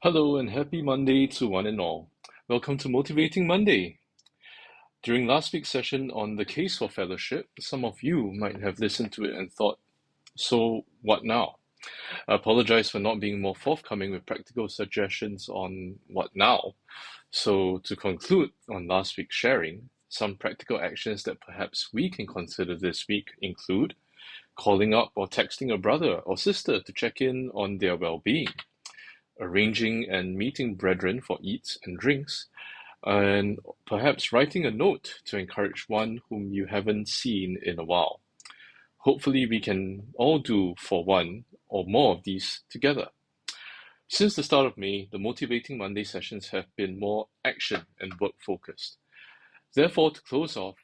Hello and happy Monday to one and all. Welcome to Motivating Monday. During last week's session on the case for fellowship, some of you might have listened to it and thought, so what now? I apologize for not being more forthcoming with practical suggestions on what now. So to conclude on last week's sharing, some practical actions that perhaps we can consider this week include calling up or texting a brother or sister to check in on their well-being, arranging and meeting brethren for eats and drinks, and perhaps writing a note to encourage one whom you haven't seen in a while. Hopefully, we can all do for one or more of these together. Since the start of May, the Motivating Monday sessions have been more action and work focused. Therefore, to close off,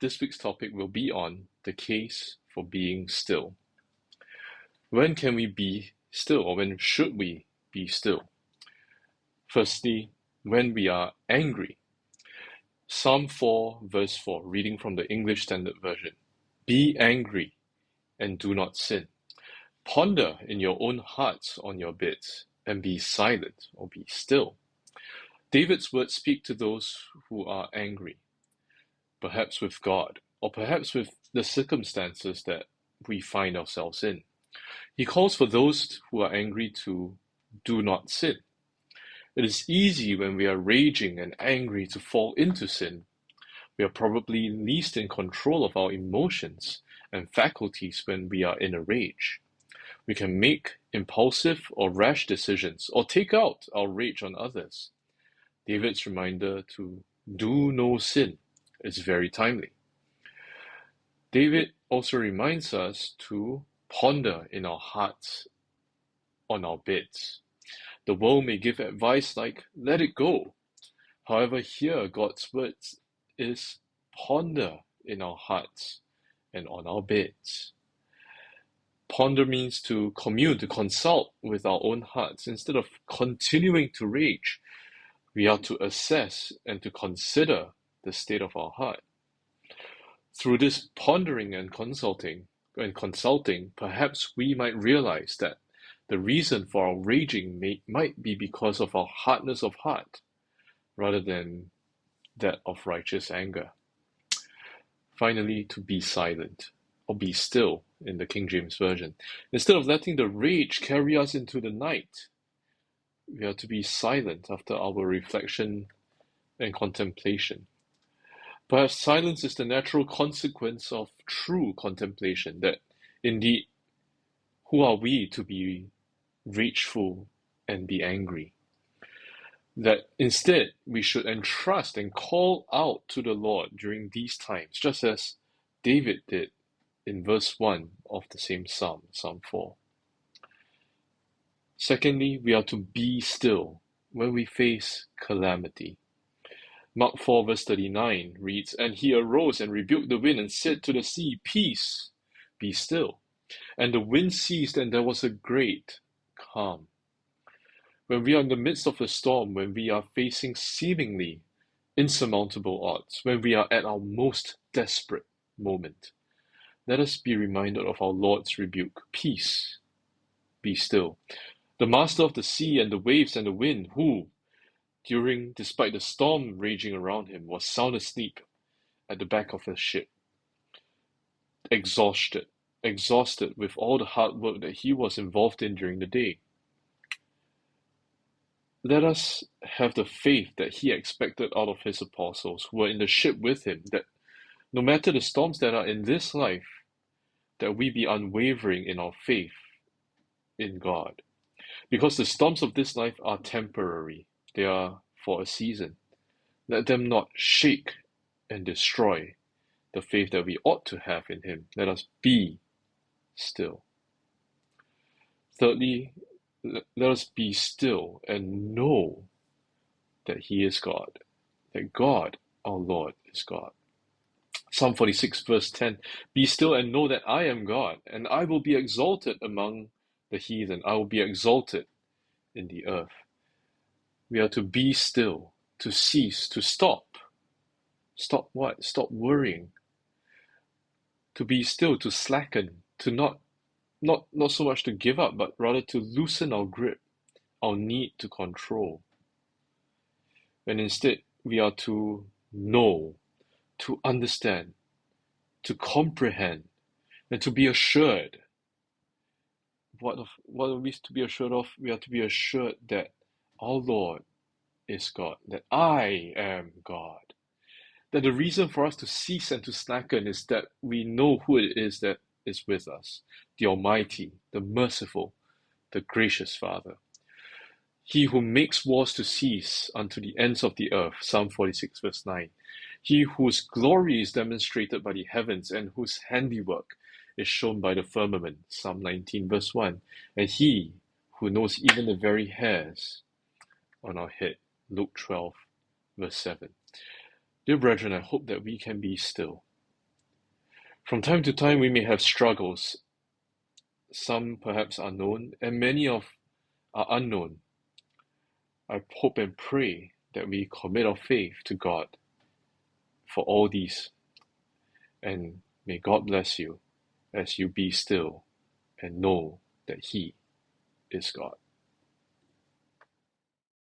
this week's topic will be on the case for being still. When can we be still, or when should we be still? Firstly, when we are angry. Psalm 4, verse 4, reading from the English Standard Version. Be angry and do not sin. Ponder in your own hearts on your beds, and be silent or be still. David's words speak to those who are angry, perhaps with God, or perhaps with the circumstances that we find ourselves in. He calls for those who are angry to do not sin. It is easy when we are raging and angry to fall into sin. We are probably least in control of our emotions and faculties when we are in a rage. We can make impulsive or rash decisions or take out our rage on others. David's reminder to do no sin is very timely. David also reminds us to ponder in our hearts on our beds. The world may give advice like, let it go. However, here God's words is ponder in our hearts and on our beds. Ponder means to commune, to consult with our own hearts. Instead of continuing to rage, we are to assess and to consider the state of our heart. Through this pondering and consulting, perhaps we might realize that the reason for our raging might be because of our hardness of heart, rather than that of righteous anger. Finally, to be silent, or be still in the King James Version. Instead of letting the rage carry us into the night, we are to be silent after our reflection and contemplation. Perhaps silence is the natural consequence of true contemplation, that indeed, who are we to be rageful and be angry? That instead we should entrust and call out to the Lord during these times, just as David did in verse 1 of the same psalm, Psalm 4. Secondly, we are to be still when we face calamity. Mark 4 verse 39 reads, And he arose and rebuked the wind and said to the sea, Peace, be still. And the wind ceased, and there was a great calm. When we are in the midst of a storm, when we are facing seemingly insurmountable odds, when we are at our most desperate moment, let us be reminded of our Lord's rebuke. Peace, be still. The master of the sea and the waves and the wind, who, despite the storm raging around him, was sound asleep at the back of the ship, exhausted with all the hard work that he was involved in during the day. Let us have the faith that he expected out of his apostles who were in the ship with him, that no matter the storms that are in this life, that we be unwavering in our faith in God. Because the storms of this life are temporary. They are for a season. Let them not shake and destroy the faith that we ought to have in him. Let us be still. Thirdly, let us be still and know that he is God, that God, our Lord, is God. Psalm 46 verse 10, Be still and know that I am God, and I will be exalted among the heathen. I will be exalted in the earth. We are to be still, to cease, to stop. Stop what? Stop worrying. To be still, to slacken, to not so much to give up, but rather to loosen our grip our need to control, when instead we are to know, to understand, to comprehend, and to be assured. What are we to be assured of? We are to be assured that our Lord is God, that I am God. That the reason for us to cease and to slacken is that we know who it is that is with us, the Almighty, the Merciful, the Gracious Father. He who makes wars to cease unto the ends of the earth, Psalm 46 verse 9. He whose glory is demonstrated by the heavens and whose handiwork is shown by the firmament, Psalm 19 verse 1. And he who knows even the very hairs on our head, Luke 12 verse 7. Dear brethren, I hope that we can be still. From time to time we may have struggles, some perhaps are known, and many are unknown. I hope and pray that we commit our faith to God for all these, and may God bless you as you be still and know that He is God.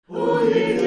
Holy